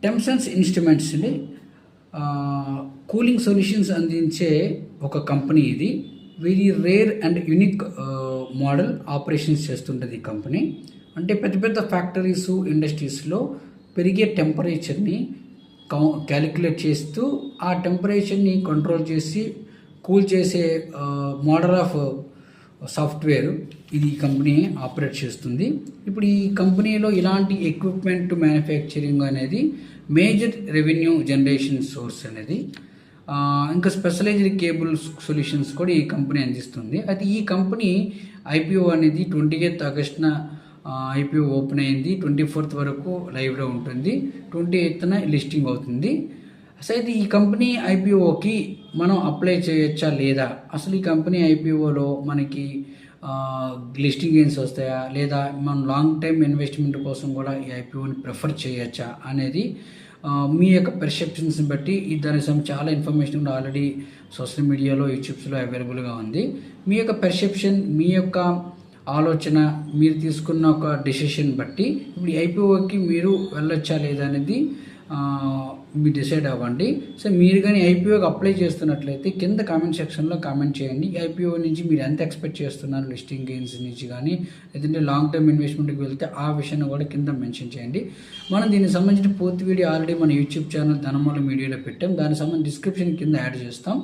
టెమ్సన్స్ ఇన్స్ట్రుమెంట్స్ని cooling solutions అందించే ఒక company ఇది. Very rare and unique model operations చేస్తుంటుంది ఈ కంపెనీ. అంటే పెద్ద పెద్ద ఫ్యాక్టరీస్, ఇండస్ట్రీస్లో పెరిగే టెంపరేచర్ని క్యాలిక్యులేట్ చేస్తూ ఆ టెంపరేచర్ని కంట్రోల్ చేసి కూల్ చేసే మోడల్ ఆఫ్ సాఫ్ట్వేర్ ఇది ఈ కంపెనీ ఆపరేట్ చేస్తుంది. ఇప్పుడు ఈ కంపెనీలో ఇలాంటి ఎక్విప్మెంట్ మ్యానుఫ్యాక్చరింగ్ అనేది మేజర్ రెవెన్యూ జనరేషన్ సోర్స్ అనేది. ఇంకా స్పెషలైజ్డ్ కేబుల్ సొల్యూషన్స్ కూడా ఈ కంపెనీ అందిస్తుంది. అయితే ఈ కంపెనీ ఐపీఓ అనేది 28 ఆగస్టున ఐపీఓ ఓపెన్ అయింది. 24th వరకు లైవ్లో ఉంటుంది. 28న లిస్టింగ్ అవుతుంది. అసలు అయితే ఈ కంపెనీ ఐపీఓకి మనం అప్లై చేయొచ్చా లేదా, అసలు ఈ కంపెనీ ఐపీఓలో మనకి లిస్టింగ్ గెయిన్స్ వస్తాయా లేదా, మనం లాంగ్ టైమ్ ఇన్వెస్ట్మెంట్ కోసం కూడా ఈ ఐపీఓని ప్రిఫర్ చేయొచ్చా అనేది మీ యొక్క పెర్సెప్షన్స్ని బట్టి దానికి చాలా ఇన్ఫర్మేషన్ ఆల్రెడీ సోషల్ మీడియాలో, యూట్యూబ్స్లో అవైలబుల్గా ఉంది. మీ యొక్క పెర్సెప్షన్, మీ యొక్క ఆలోచన, మీరు తీసుకున్న ఒక డెసిషన్ బట్టి ఇప్పుడు ఐపీఓకి మీరు వెళ్ళొచ్చా లేదా అనేది మీరు డిసైడ్ అవ్వండి. సో మీరు కానీ ఐపీఓకి అప్లై చేస్తున్నట్లయితే కింద కామెంట్ సెక్షన్లో కామెంట్ చేయండి. ఐపీఓ నుంచి మీరు ఎంత ఎక్స్పెక్ట్ చేస్తున్నారు, లిస్టింగ్ గెయిన్స్ నుంచి కానీ, లేదంటే లాంగ్ టర్మ్ ఇన్వెస్ట్మెంట్కి వెళ్తే ఆ విషయాన్ని కూడా కింద మెన్షన్ చేయండి. మనం దీనికి సంబంధించిన పూర్తి వీడియో ఆల్రెడీ మన యూట్యూబ్ ఛానల్ ధనమూల మీడియాలో పెట్టాం. దానికి సంబంధించి డిస్క్రిప్షన్ కింద యాడ్ చేస్తాం.